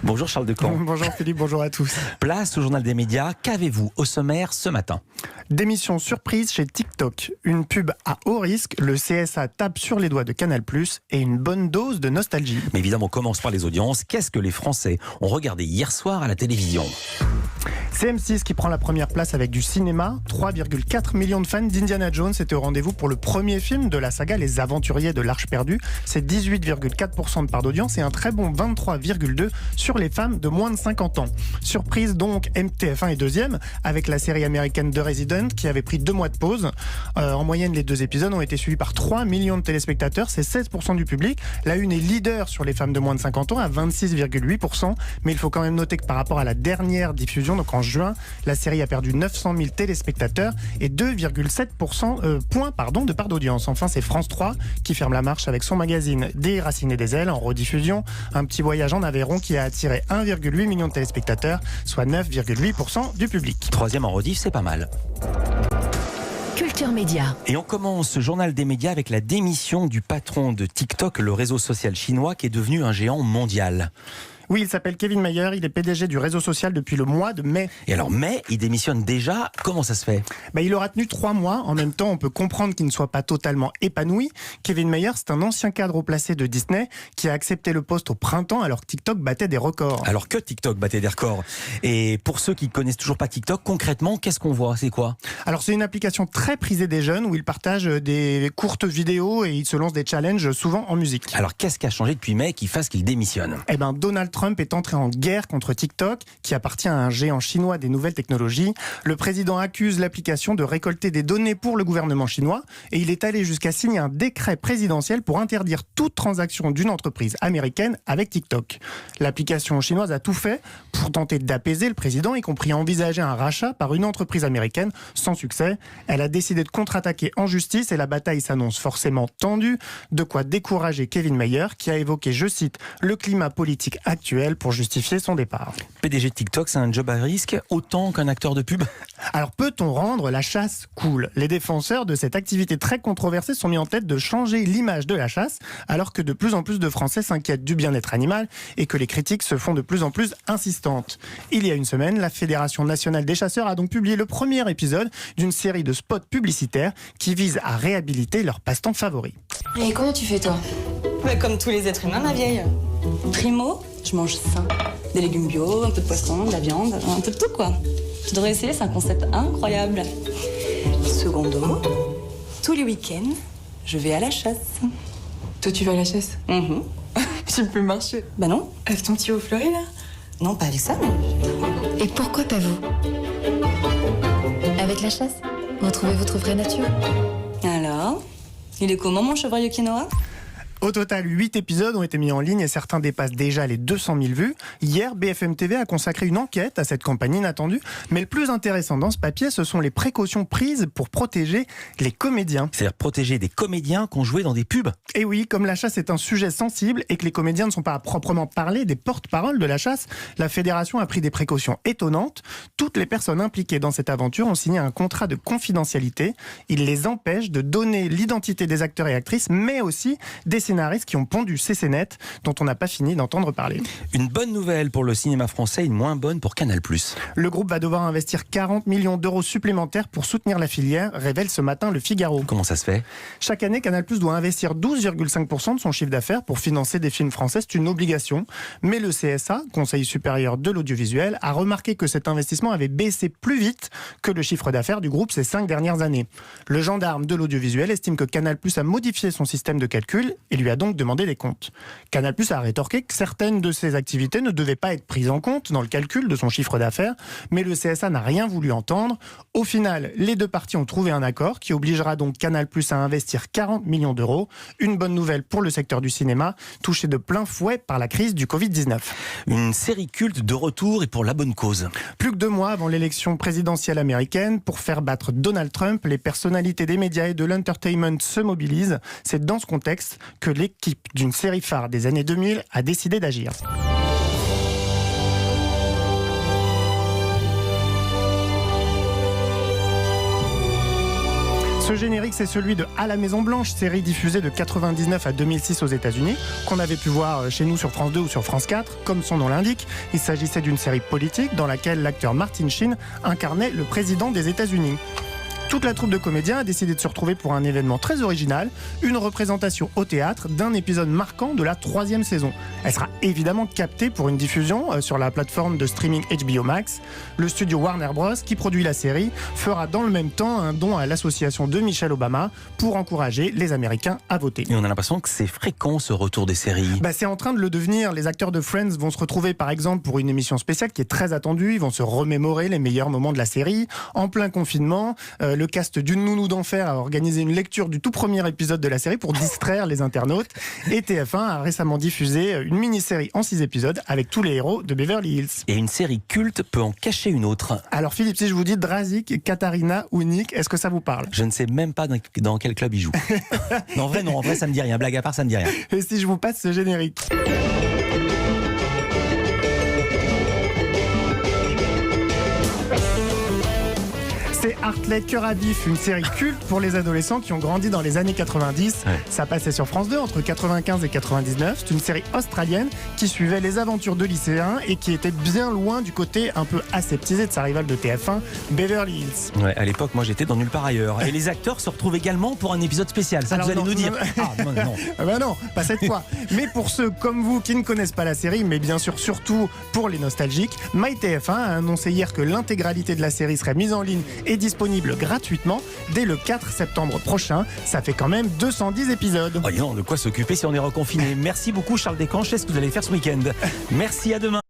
Bonjour Charles Decamp. Bonjour Philippe, bonjour à tous. Place au journal des médias. Qu'avez-vous au sommaire ce matin? Démission surprise chez TikTok. Une pub à haut risque, le CSA tape sur les doigts de Canal+, et une bonne dose de nostalgie. Mais évidemment, on commence par les audiences. Qu'est-ce que les Français ont regardé hier soir à la télévision? C'est M6 qui prend la première place avec du cinéma. 3,4 millions de fans d'Indiana Jones étaient au rendez-vous pour le premier film de la saga Les Aventuriers de l'Arche perdue. C'est 18,4% de part d'audience et un très bon 23,2% sur les femmes de moins de 50 ans. Surprise donc, TF1 est deuxième avec la série américaine The Resident qui avait pris 2 mois de pause. En moyenne, les 2 épisodes ont été suivis par 3 millions de téléspectateurs. C'est 16% du public. La une est leader sur les femmes de moins de 50 ans à 26,8%. Mais il faut quand même noter que par rapport à la dernière diffusion, donc en juin, la série a perdu 900 000 téléspectateurs et 2,7% points de part d'audience. Enfin, c'est France 3 qui ferme la marche avec son magazine Déraciner des ailes en rediffusion. Un petit voyage en Aveyron qui a attiré 1,8 million de téléspectateurs, soit 9,8% du public. Troisième en rediff, c'est pas mal. Culture Média. Et on commence ce journal des médias avec la démission du patron de TikTok, le réseau social chinois qui est devenu un géant mondial. Oui, il s'appelle Kevin Mayer, il est PDG du réseau social depuis le mois de mai. Et alors mai, il démissionne déjà, comment ça se fait? Il aura tenu 3 mois, en même temps on peut comprendre qu'il ne soit pas totalement épanoui. Kevin Mayer, c'est un ancien cadre haut placé de Disney qui a accepté le poste au printemps alors que TikTok battait des records. Alors que TikTok battait des records. Et pour ceux qui ne connaissent toujours pas TikTok, concrètement, qu'est-ce qu'on voit? C'est quoi? Alors c'est une application très prisée des jeunes où ils partagent des courtes vidéos et ils se lancent des challenges souvent en musique. Alors qu'est-ce qui a changé depuis mai qui fasse qu'il démissionne? Donald Trump est entré en guerre contre TikTok, qui appartient à un géant chinois des nouvelles technologies. Le président accuse l'application de récolter des données pour le gouvernement chinois et il est allé jusqu'à signer un décret présidentiel pour interdire toute transaction d'une entreprise américaine avec TikTok. L'application chinoise a tout fait pour tenter d'apaiser le président, y compris envisager un rachat par une entreprise américaine, sans succès. Elle a décidé de contre-attaquer en justice et la bataille s'annonce forcément tendue, de quoi décourager Kevin Mayer, qui a évoqué, je cite, le climat politique actuel pour justifier son départ. PDG de TikTok, c'est un job à risque autant qu'un acteur de pub? Alors peut-on rendre la chasse cool? Les défenseurs de cette activité très controversée sont mis en tête de changer l'image de la chasse, alors que de plus en plus de Français s'inquiètent du bien-être animal et que les critiques se font de plus en plus insistantes. Il y a une semaine, la Fédération nationale des chasseurs a donc publié le premier épisode d'une série de spots publicitaires qui visent à réhabiliter leur passe-temps favori. Et comment tu fais toi? Comme tous les êtres humains, ma vieille. Primo, je mange sain. Des légumes bio, un peu de poisson, de la viande, un peu de tout quoi. Tu devrais essayer, c'est un concept incroyable. Secondo, tous les week-ends, je vais à la chasse. Toi tu vas à la chasse? Tu peux marcher? Bah non. Avec ton petit haut fleuri là? Non, pas avec ça, mais... Et pourquoi pas vous? Avec la chasse, retrouvez votre vraie nature. Alors, il est comment mon chevreuil au quinoa? Au total, 8 épisodes ont été mis en ligne et certains dépassent déjà les 200 000 vues. Hier, BFM TV a consacré une enquête à cette campagne inattendue. Mais le plus intéressant dans ce papier, ce sont les précautions prises pour protéger les comédiens. C'est-à-dire protéger des comédiens qui ont joué dans des pubs? Et oui, comme la chasse est un sujet sensible et que les comédiens ne sont pas à proprement parler des porte-paroles de la chasse, la fédération a pris des précautions étonnantes. Toutes les personnes impliquées dans cette aventure ont signé un contrat de confidentialité. Il les empêche de donner l'identité des acteurs et actrices, mais aussi des scénaristes qui ont pondu ces scénettes dont on n'a pas fini d'entendre parler. Une bonne nouvelle pour le cinéma français, une moins bonne pour Canal+. Le groupe va devoir investir 40 millions d'euros supplémentaires pour soutenir la filière, révèle ce matin Le Figaro. Comment ça se fait? Chaque année, Canal+ doit investir 12,5% de son chiffre d'affaires pour financer des films français. C'est une obligation. Mais le CSA, Conseil supérieur de l'audiovisuel, a remarqué que cet investissement avait baissé plus vite que le chiffre d'affaires du groupe ces 5 dernières années. Le gendarme de l'audiovisuel estime que Canal+ a modifié son système de calcul et lui a donc demandé des comptes. Canal+ a rétorqué que certaines de ses activités ne devaient pas être prises en compte dans le calcul de son chiffre d'affaires, mais le CSA n'a rien voulu entendre. Au final, les deux parties ont trouvé un accord qui obligera donc Canal+ à investir 40 millions d'euros. Une bonne nouvelle pour le secteur du cinéma, touché de plein fouet par la crise du Covid-19. Une série culte de retour et pour la bonne cause. Plus que 2 mois avant l'élection présidentielle américaine, pour faire battre Donald Trump, les personnalités des médias et de l'entertainment se mobilisent. C'est dans ce contexte que l'équipe d'une série phare des années 2000 a décidé d'agir. Ce générique, c'est celui de À la Maison Blanche, série diffusée de 99 à 2006 aux États-Unis, qu'on avait pu voir chez nous sur France 2 ou sur France 4. Comme son nom l'indique, il s'agissait d'une série politique dans laquelle l'acteur Martin Sheen incarnait le président des États-Unis. Toute la troupe de comédiens a décidé de se retrouver pour un événement très original, une représentation au théâtre d'un épisode marquant de la 3e saison. Elle sera évidemment captée pour une diffusion sur la plateforme de streaming HBO Max. Le studio Warner Bros, qui produit la série, fera dans le même temps un don à l'association de Michelle Obama pour encourager les Américains à voter. Et on a l'impression que c'est fréquent ce retour des séries. C'est en train de le devenir. Les acteurs de Friends vont se retrouver par exemple pour une émission spéciale qui est très attendue. Ils vont se remémorer les meilleurs moments de la série. En plein confinement, le cast d'une nounou d'enfer a organisé une lecture du tout premier épisode de la série pour distraire les internautes. Et TF1 a récemment diffusé une mini-série en 6 épisodes avec tous les héros de Beverly Hills. Et une série culte peut en cacher une autre. Alors Philippe, si je vous dis Drazik, Katharina ou Nick, est-ce que ça vous parle? Je ne sais même pas dans quel club il joue. Non, en vrai ça me dit rien. Blague à part, ça me dit rien. Et si je vous passe ce générique? C'est Heartlet Cœur à vif, une série culte pour les adolescents qui ont grandi dans les années 90. Ouais. Ça passait sur France 2 entre 95 et 99. C'est une série australienne qui suivait les aventures de lycéens et qui était bien loin du côté un peu aseptisé de sa rivale de TF1, Beverly Hills. Ouais, à l'époque, moi j'étais dans Nulle part ailleurs. Et les acteurs se retrouvent également pour un épisode spécial. Ça, Alors vous allez non, nous dire. Non. Ah non, pas cette fois. Mais pour ceux comme vous qui ne connaissent pas la série, mais bien sûr surtout pour les nostalgiques, MyTF1 a annoncé hier que l'intégralité de la série serait mise en ligne et disponible gratuitement dès le 4 septembre prochain. Ça fait quand même 210 épisodes. Oh non, de quoi s'occuper si on est reconfiné. Merci beaucoup Charles Descamps. Je sais ce que vous allez faire ce week-end. Merci, à demain.